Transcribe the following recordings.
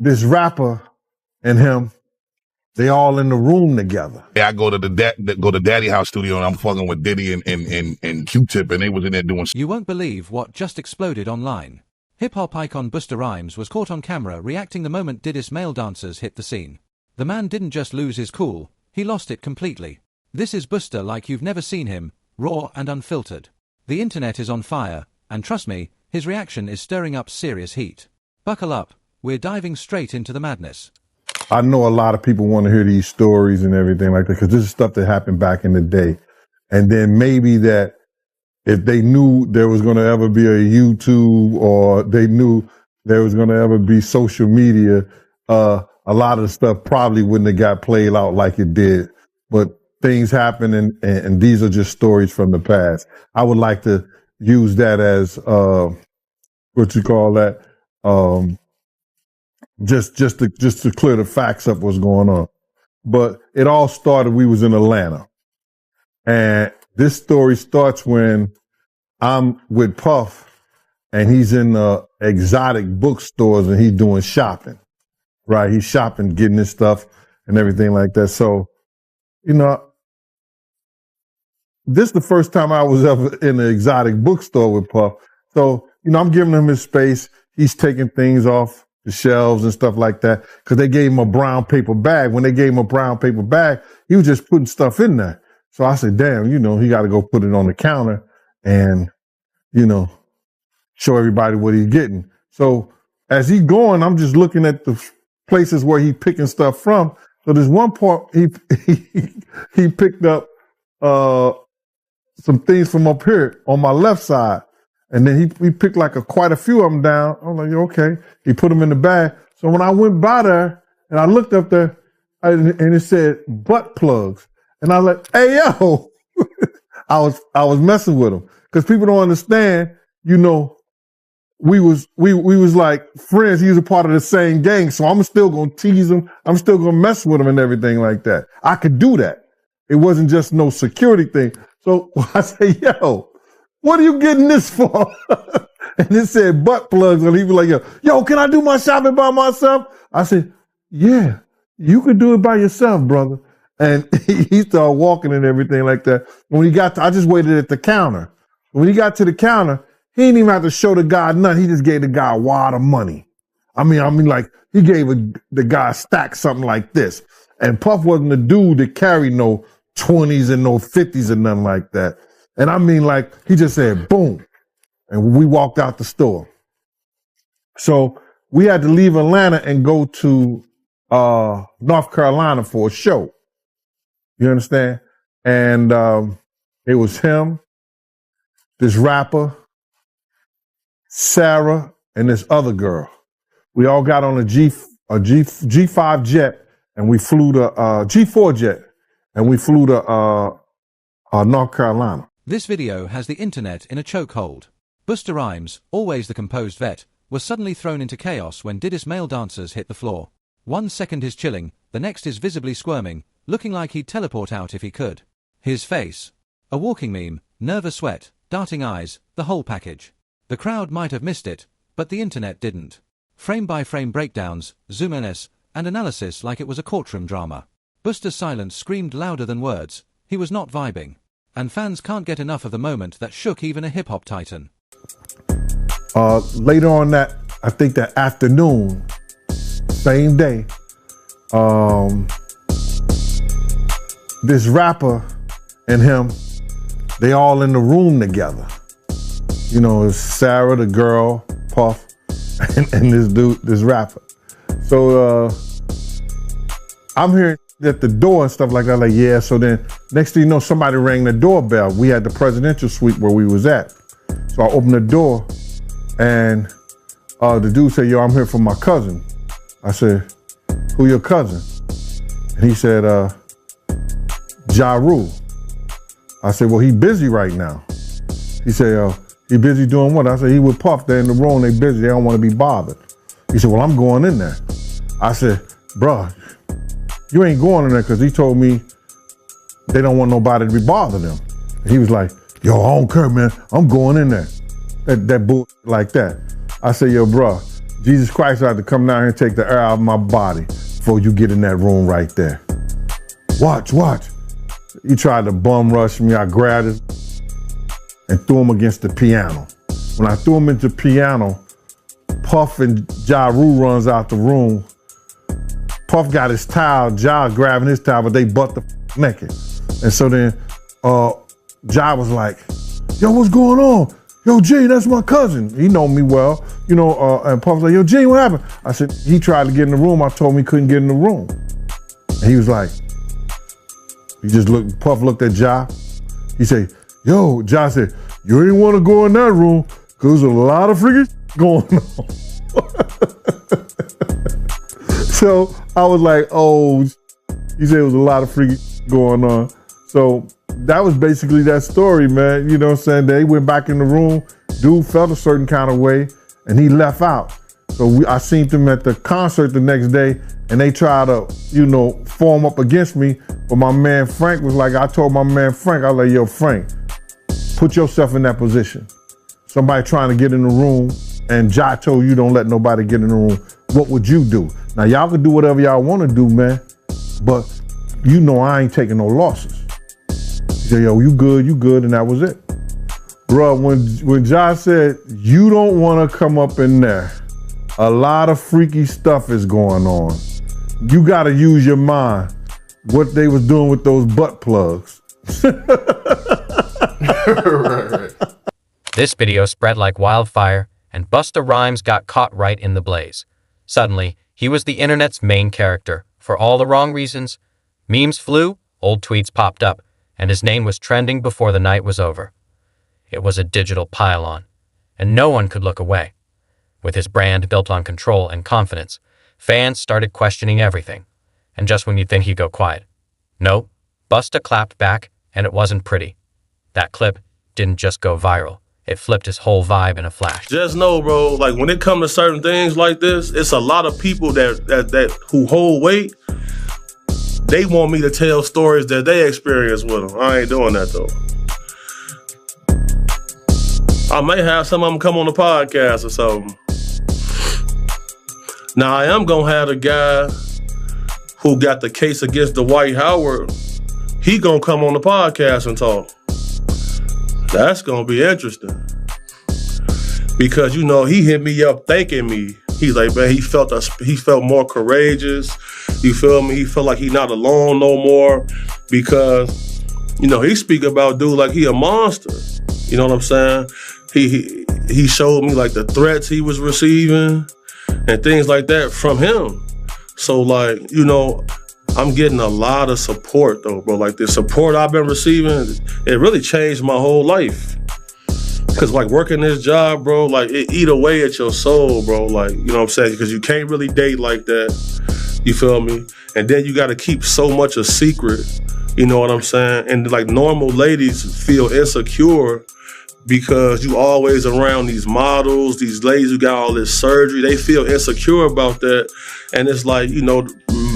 this rapper and him, they all in the room together. Yeah, I go to Daddy House studio and I'm fucking with Diddy and Q-Tip, and they was in there doing. You won't believe what just exploded online. Hip-hop icon Busta Rhymes was caught on camera reacting the moment Diddy's male dancers hit the scene. The man didn't just lose his cool, he lost it completely. This is Busta like you've never seen him, raw and unfiltered. The internet is on fire, and trust me, his reaction is stirring up serious heat. Buckle up, we're diving straight into the madness. I know a lot of people want to hear these stories and everything like that, because this is stuff that happened back in the day. And then maybe that if they knew there was going to ever be a YouTube, or they knew there was going to ever be social media, a lot of the stuff probably wouldn't have got played out like it did. But things happen, and these are just stories from the past. I would like to use that as, what you call that? Just to clear the facts up what's going on. But it all started, we was in Atlanta. And this story starts when I'm with Puff and he's in the exotic bookstores and he's doing shopping, right? He's shopping, getting his stuff and everything like that. So, you know, this is the first time I was ever in an exotic bookstore with Puff. So, you know, I'm giving him his space. He's taking things off the shelves and stuff like that, because they gave him a brown paper bag. When they gave him a brown paper bag, he was just putting stuff in there. So I said, damn, you know, he got to go put it on the counter and, you know, show everybody what he's getting. So as he's going, I'm just looking at the places where he's picking stuff from. So there's one part he picked up some things from up here on my left side. And then he picked like quite a few of them down. I'm like, okay. He put them in the bag. So when I went by there and I looked up there and it said butt plugs. And I was like, hey, yo, I was messing with him, because people don't understand, you know, we was like friends. He was a part of the same gang. So I'm still going to tease him. I'm still going to mess with him and everything like that. I could do that. It wasn't just no security thing. So I say, yo, what are you getting this for? And it said butt plugs. And he was like, yo, can I do my shopping by myself? I said, yeah, you can do it by yourself, brother. And he started walking and everything like that. When he got to, I just waited at the counter. When he got to the counter, he didn't even have to show the guy nothing. He just gave the guy a wad of money. I mean, like he gave the guy a stack, something like this. And Puff wasn't the dude that carried no 20s and no 50s and nothing like that. And I mean, like, he just said, boom. And we walked out the store. So we had to leave Atlanta and go to North Carolina for a show. You understand? And it was him, this rapper, Sarah, and this other girl. We all got on a G5 jet, and we flew to G4 jet, and we flew to North Carolina. This video has the internet in a chokehold. Busta Rhymes, always the composed vet, was suddenly thrown into chaos when Diddy's male dancers hit the floor. 1 second he's chilling, the next is visibly squirming, looking like he'd teleport out if he could. His face. A walking meme, nervous sweat, darting eyes, the whole package. The crowd might have missed it, but the internet didn't. Frame-by-frame breakdowns, zoom-ins, and analysis like it was a courtroom drama. Busta's silence screamed louder than words. He was not vibing. And fans can't get enough of the moment that shook even a hip-hop titan. Later on that, I think that afternoon, same day, this rapper and him, they all in the room together. You know, it's Sarah, the girl, Puff, and this dude, this rapper. So I'm hearing at the door and stuff like that, like, yeah. So then next thing you know, somebody rang the doorbell. We had the presidential suite where we was at. So I opened the door and the dude said, yo, I'm here for my cousin. I said, who your cousin? And he said, Ja Rule. I said, well, he busy right now. He said, he busy doing what? I said, he with Puff, they're in the room, they busy, they don't want to be bothered. He said, well, I'm going in there. I said, bruh, you ain't going in there, because he told me they don't want nobody to be bothering them. And he was like, yo, I don't care, man, I'm going in there. That bull like that. I said, yo, bruh, Jesus Christ had to come down here and take the air out of my body before you get in that room right there. Watch. He tried to bum rush me. I grabbed him and threw him against the piano. When I threw him into the piano, Puff and Ja Rule runs out the room. Puff got his towel, Ja grabbing his towel, but they butt the naked. And so then Ja was like, yo, what's going on? Yo, G, that's my cousin. He know me well, and Puff was like, yo, G, what happened? I said, he tried to get in the room. I told him he couldn't get in the room. And he was like, Puff looked at Ja. He said, yo, Ja said, you ain't want to go in that room because there's a lot of freaking going on. So I was like, oh, he said it was a lot of freaking going on. So that was basically that story, man. You know what I'm saying? They went back in the room. Dude felt a certain kind of way, and he left out. So I seen them at the concert the next day, and they tried to, form up against me. But my man Frank was like, I told my man Frank, I was like, yo, Frank, put yourself in that position. Somebody trying to get in the room, and Ja told you don't let nobody get in the room. What would you do? Now, y'all can do whatever y'all want to do, man, but I ain't taking no losses. He said, yo, you good, and that was it. Bruh, when Ja said, you don't want to come up in there, a lot of freaky stuff is going on. You got to use your mind. What they was doing with those butt plugs. Right. This video spread like wildfire, and Busta Rhymes got caught right in the blaze. Suddenly, he was the internet's main character, for all the wrong reasons. Memes flew, old tweets popped up, and his name was trending before the night was over. It was a digital pile-on, and no one could look away. With his brand built on control and confidence, fans started questioning everything. And just when you'd think he'd go quiet, no, Busta clapped back, and it wasn't pretty. That clip didn't just go viral. It flipped his whole vibe in a flash. Just know, bro, like when it comes to certain things like this, it's a lot of people that who hold weight. They want me to tell stories that they experienced with them. I ain't doing that though. I may have some of them come on the podcast or something. Now I am gonna have the guy who got the case against Dwight Howard. He gonna come on the podcast and talk. That's gonna be interesting. Because he hit me up thanking me. He's like, man, he felt more courageous. You feel me? He felt like he not alone no more. Because, he speak about dude like he a monster. You know what I'm saying? He showed me like the threats he was receiving and things like that from him. So like, I'm getting a lot of support though, bro. Like the support I've been receiving, it really changed my whole life. Cause like working this job, bro, like it eat away at your soul, bro. Like, you know what I'm saying? Cause you can't really date like that. You feel me? And then you gotta keep so much a secret. You know what I'm saying? And like normal ladies feel insecure because you always around these models, these ladies who got all this surgery. They feel insecure about that. And it's like,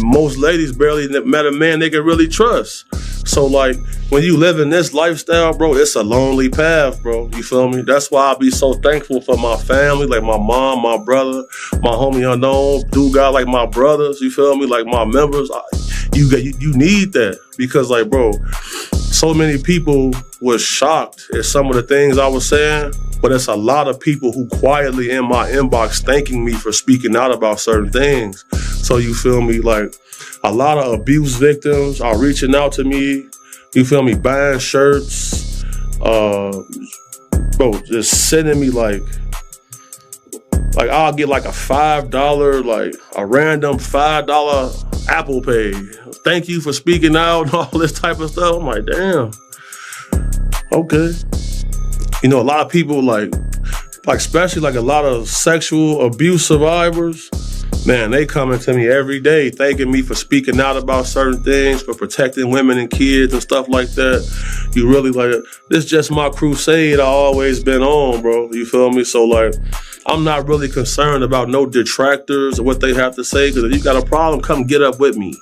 most ladies barely met a man they can really trust. So like when you live in this lifestyle, bro, it's a lonely path, bro. You feel me? That's why I be so thankful for my family, like my mom, my brother, my homie Unknown, dude got like my brothers, you feel me? Like my members. You need that because like, bro, so many people was shocked at some of the things I was saying, but it's a lot of people who quietly in my inbox thanking me for speaking out about certain things. So you feel me? Like a lot of abuse victims are reaching out to me. You feel me? Buying shirts, bro, just sending me like I'll get like a $5, like a random $5 Apple Pay. Thank you for speaking out and all this type of stuff. I'm like, damn. Okay. A lot of people like especially like a lot of sexual abuse survivors, man, they coming to me every day thanking me for speaking out about certain things, for protecting women and kids and stuff like that. You really like, this just my crusade I always been on, bro. You feel me? So like, I'm not really concerned about no detractors or what they have to say, because if you got a problem, come get up with me.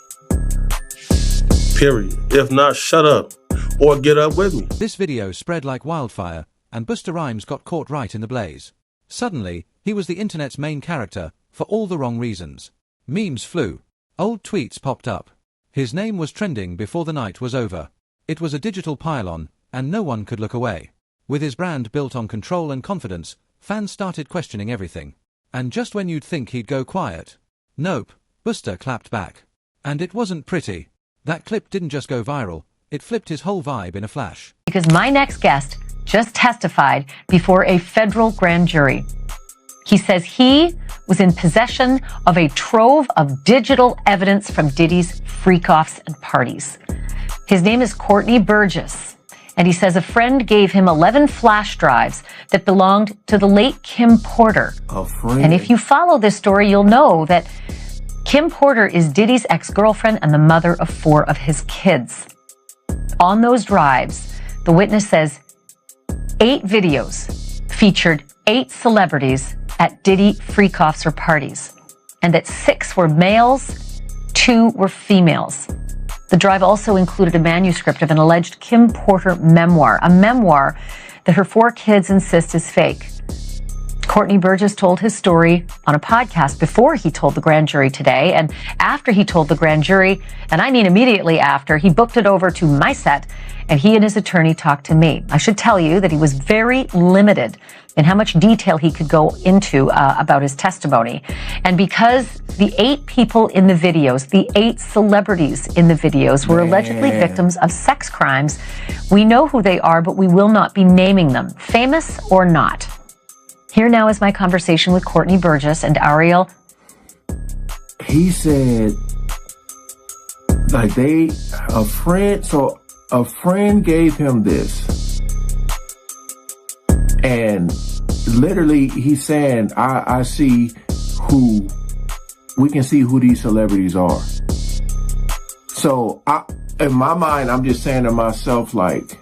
Period. If not, shut up or get up with me. This video spread like wildfire, and Busta Rhymes got caught right in the blaze. Suddenly, He was the internet's main character, for all the wrong reasons. Memes flew. Old tweets popped up. His name was trending before the night was over. It was a digital pylon, and no one could look away. With his brand built on control and confidence, fans started questioning everything. And just when you'd think he'd go quiet, nope, Busta clapped back. And it wasn't pretty. That clip didn't just go viral, it flipped his whole vibe in a flash. Because my next guest just testified before a federal grand jury. He says he was in possession of a trove of digital evidence from Diddy's freak-offs and parties. His name is Courtney Burgess, and he says a friend gave him 11 flash drives that belonged to the late Kim Porter. A friend? And if you follow this story, you'll know that Kim Porter is Diddy's ex-girlfriend and the mother of 4 of his kids. On those drives, the witness says 8 videos featured 8 celebrities at Diddy freak-offs or parties, and that 6 were males, 2 were females. The drive also included a manuscript of an alleged Kim Porter memoir, a memoir that her 4 kids insist is fake. Courtney Burgess told his story on a podcast before he told the grand jury today, and after he told the grand jury, and I mean immediately after, he booked it over to my set, and he and his attorney talked to me. I should tell you that he was very limited in how much detail he could go into about his testimony. And because the 8 people in the videos, the 8 celebrities in the videos were allegedly victims of sex crimes, we know who they are, but we will not be naming them, famous or not. Here now is my conversation with Courtney Burgess and Ariel. He said, like a friend gave him this. And literally he's saying, I see we can see who these celebrities are. So in my mind, I'm just saying to myself, like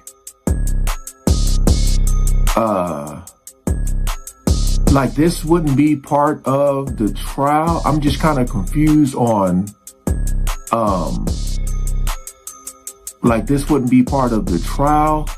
this wouldn't be part of the trial. I'm just kind of confused on, like this wouldn't be part of the trial.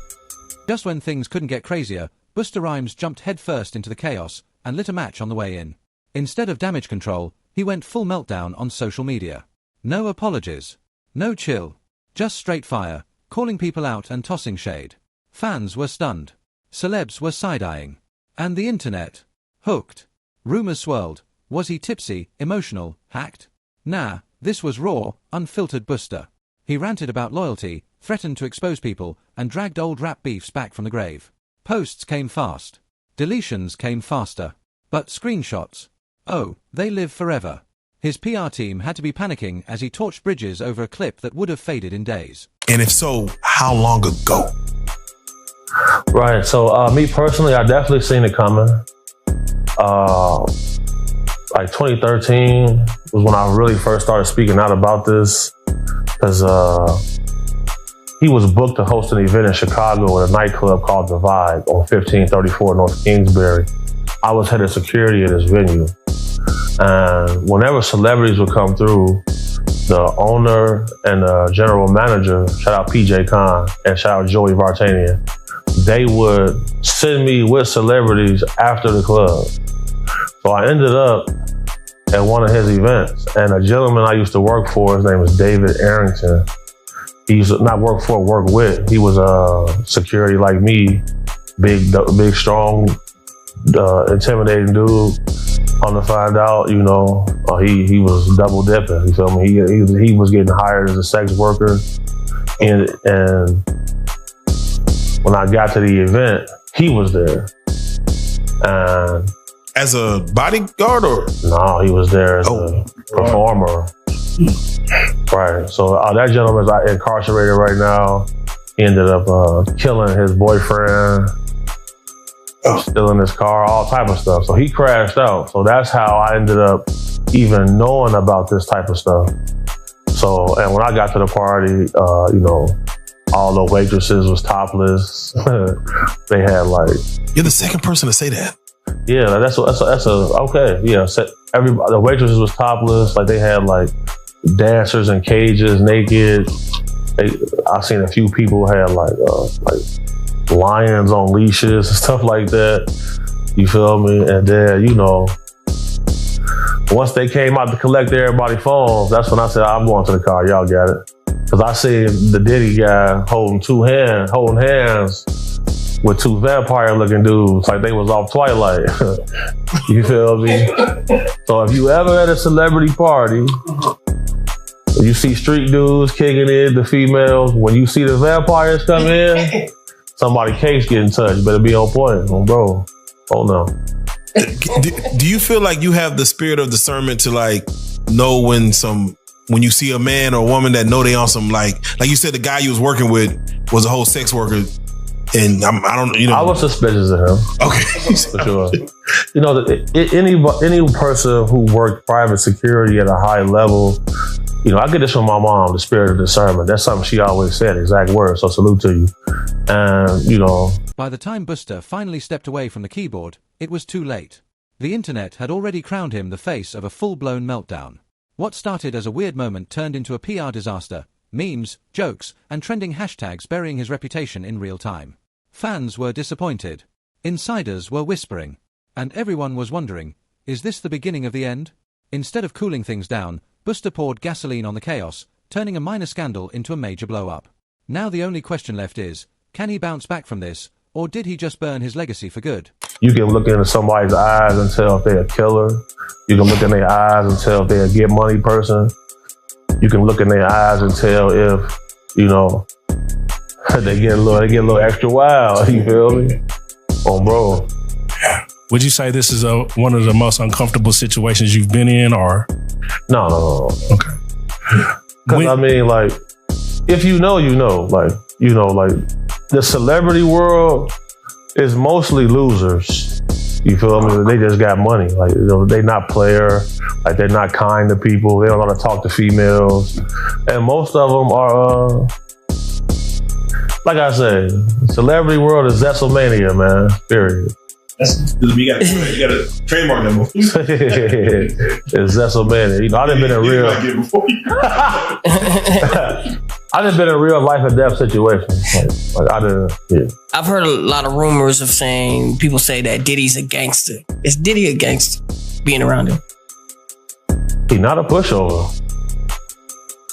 Just when things couldn't get crazier, Busta Rhymes jumped headfirst into the chaos and lit a match on the way in. Instead of damage control, he went full meltdown on social media. No apologies. No chill. Just straight fire, calling people out and tossing shade. Fans were stunned. Celebs were side-eyeing. And the internet. Hooked. Rumors swirled. Was he tipsy, emotional, hacked? Nah, this was raw, unfiltered Busta. He ranted about loyalty, threatened to expose people, and dragged old rap beefs back from the grave. Posts came fast. Deletions came faster. But screenshots? Oh, they live forever. His PR team had to be panicking as he torched bridges over a clip that would have faded in days. And if so, how long ago? Right, so me personally, I definitely seen it coming. Like 2013 was when I really first started speaking out about this, because he was booked to host an event in Chicago at a nightclub called The Vibe on 1534 North Kingsbury. I was head of security at this venue. And whenever celebrities would come through, the owner and the general manager, shout out PJ Khan and shout out Joey Vartanian, they would send me with celebrities after the club. So I ended up at one of his events, and a gentleman I used to work for, his name was David Arrington. He used to not work for, work with. He was a security like me, big, strong, intimidating dude. On to find out, you know, he was double dipping. You feel me? He was getting hired as a sex worker, and when I got to the event, he was there. And as a bodyguard or? No, he was there as a performer. Right. So that gentleman's incarcerated right now. He ended up killing his boyfriend, stealing his car, all type of stuff. So he crashed out. So that's how I ended up even knowing about this type of stuff. So, and when I got to the party, you know, all the waitresses was topless. They had like... You're the second person to say that. Yeah, that's okay. Yeah, everybody, the waitresses was topless. Like they had like dancers in cages, naked. I seen a few people had like lions on leashes and stuff like that. You feel me? And then, you know, once they came out to collect everybody's phones, that's when I said, I'm going to the car. Y'all got it. Because I seen the Diddy guy holding hands with two vampire-looking dudes, like they was off Twilight. You feel me? So if you ever at a celebrity party, you see street dudes kicking it, the females, when you see the vampires come in, somebody case getting touched. Better be on point, bro. Oh no. Do you feel like you have the spirit of discernment to like know when you see a man or a woman that know they on some like you said the guy you was working with was a whole sex worker, and I don't, you know. I was suspicious of him. Okay, for sure. You know, any person who worked private security at a high level, you know, I get this from my mom, the spirit of discernment. That's something she always said, exact words. So salute to you. And you know. By the time Busta finally stepped away from the keyboard, it was too late. The internet had already crowned him the face of a full-blown meltdown. What started as a weird moment turned into a PR disaster, memes, jokes, and trending hashtags burying his reputation in real time. Fans were disappointed. Insiders were whispering. And everyone was wondering, is this the beginning of the end? Instead of cooling things down, Busta poured gasoline on the chaos, turning a minor scandal into a major blow-up. Now the only question left is, can he bounce back from this, or did he just burn his legacy for good? You can look into somebody's eyes and tell if they're a killer. You can look in their eyes and tell if they're a get money person. You can look in their eyes and tell if, you know, they get a little extra wild. You feel me? Oh, bro. Would you say this is one of the most uncomfortable situations you've been in, or? No. Okay. Because I mean, like, if you know, you know. Like, you know, like, the celebrity world is mostly losers. You feel me? They just got money. Like, you know, they not player. Like, they're not kind to people. They don't know how to talk to females. And most of them are, like I said, celebrity world is Zesselmania, man. Period. You gotta trademark them. It's Zesselmania. You know, I done been in real. I done been in real life and death situations. Like I done. Yeah. I've heard a lot of rumors of saying people say that Diddy's a gangster. Is Diddy a gangster? Being around him. He not a pushover.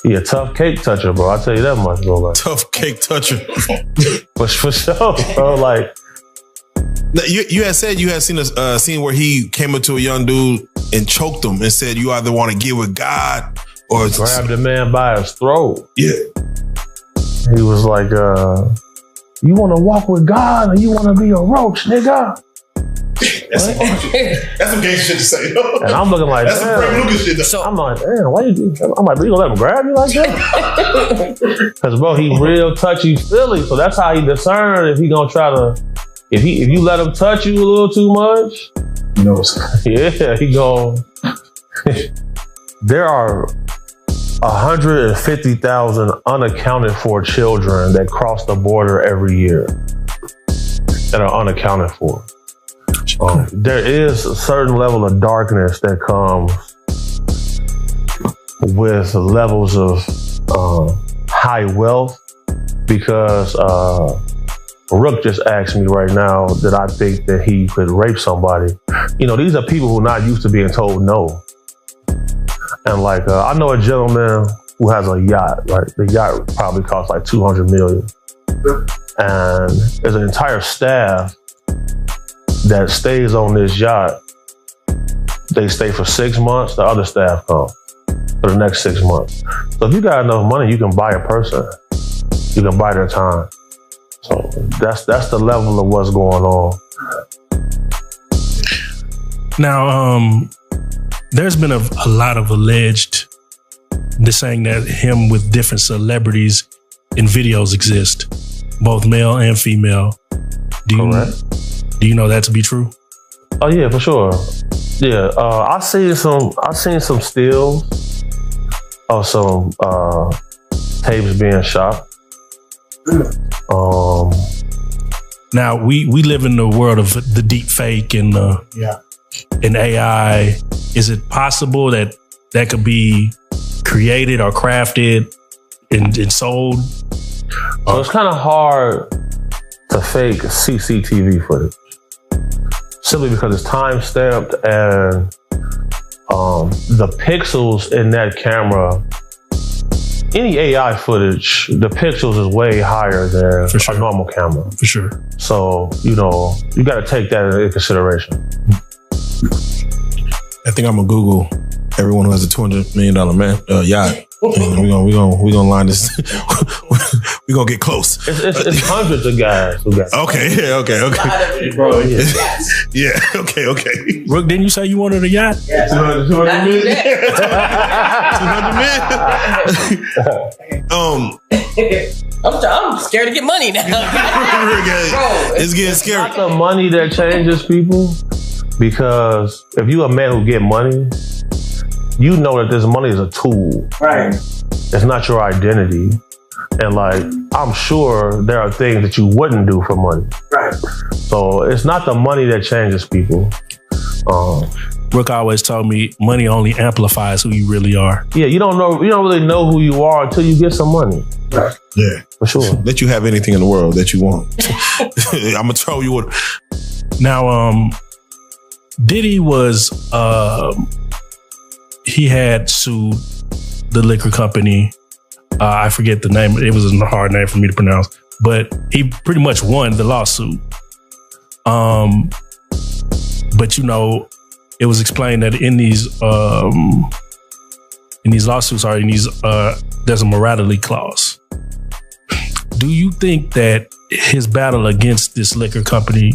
He a tough cake toucher, bro. I tell you that much, bro. Like, tough cake toucher. for sure, bro. Like. You had said you had seen a scene where he came up to a young dude and choked him and said, you either want to get with God or grab the man by his throat. Yeah. He was like, you want to walk with God or you want to be a roach, nigga? That's some gangster shit to say. And I'm looking like, that's some Frank Lucas shit. So I'm like, damn, why you do? I'm like, you gonna let him grab you like that? Because bro, he real touchy feely, so that's how he discern if he gonna try to. If you let him touch you a little too much, he knows. Yeah, he gon'. There are 150,000 unaccounted for children that cross the border every year that are unaccounted for. There is a certain level of darkness that comes with levels of high wealth because Rook just asked me right now that I think that he could rape somebody. You know, these are people who are not used to being told no. And like, I know a gentleman who has a yacht, right? The yacht probably costs like $200 million. And there's an entire staff that stays on this yacht. They stay for 6 months, the other staff come for the next 6 months. So if you got enough money, you can buy a person. You can buy their time. So that's the level of what's going on. Now, there's been a lot of alleged saying that him with different celebrities in videos exist, both male and female. Do you know that to be true? Oh yeah, for sure. Yeah, I seen some stills of some tapes being shot. Now we live in the world of the deep fake and and AI. Is it possible that could be created or crafted and sold? So it's kind of hard to fake CCTV footage. simply because it's time stamped and the pixels in that camera. Any AI footage, the pixels is way higher than a normal camera. For sure. So, you know, you got to take that into consideration. I think I'm gonna Google everyone who has a $200 million yacht. We gonna line this. We gonna get close. It's hundreds of guys who got. Okay. Bro, yeah. Okay. Rook, didn't you say you wanted a yacht? Yes. 200 million. 200 million. I'm scared to get money now. Bro, it's getting scary. It's not the money that changes people, because if you a man who get money, you know that this money is a tool. Right. It's not your identity. And like, I'm sure there are things that you wouldn't do for money. Right. So it's not the money that changes people. Rook always told me money only amplifies who you really are. Yeah, you don't really know who you are until you get some money. Right. Yeah, for sure. Let you have anything in the world that you want. I'm gonna throw you one. Now, Diddy was he had sued the liquor company. I forget the name. It was a hard name for me to pronounce, but he pretty much won the lawsuit. But you know, it was explained that in these lawsuits there's a morality clause. Do you think that his battle against this liquor company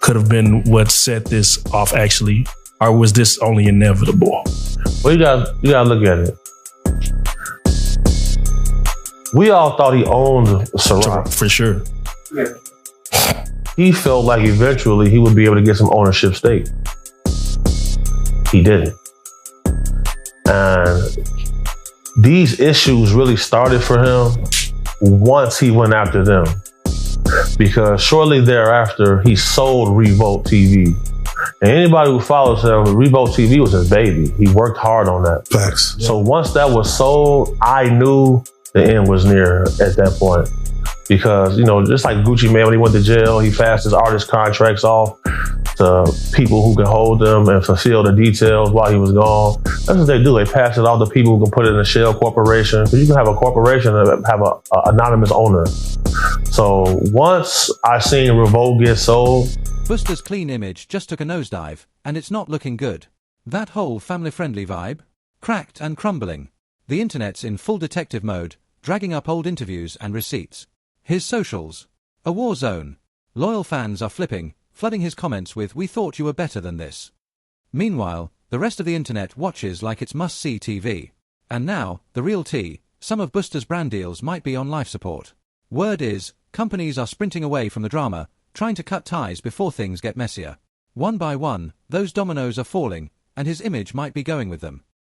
could have been what set this off actually, or was this only inevitable? Well, you gotta look at it. We all thought he owned Ciroc. For sure. Yeah. He felt like eventually he would be able to get some ownership stake. He didn't. And these issues really started for him once he went after them. Because shortly thereafter, he sold Revolt TV. And anybody who follows him, Revolt TV was his baby. He worked hard on that. Facts. So once that was sold, I knew the end was near at that point. Because, you know, just like Gucci Mane, when he went to jail, he passed his artist contracts off to people who can hold them and fulfill the details while he was gone. That's what they do. They pass it off to people who can put it in a shell corporation. Because you can have a corporation and have a anonymous owner. So once I seen Revolt get sold, Busta's clean image just took a nosedive, and it's not looking good. That whole family-friendly vibe? Cracked and crumbling. The internet's in full detective mode, dragging up old interviews and receipts. His socials. A war zone. Loyal fans are flipping, flooding his comments with "We thought you were better than this." Meanwhile, the rest of the internet watches like it's must-see TV. And now, the real tea, some of Busta's brand deals might be on life support. Word is, companies are sprinting away from the drama, trying to cut ties before things get messier. One by one, those dominoes are falling, and his image might be going with them.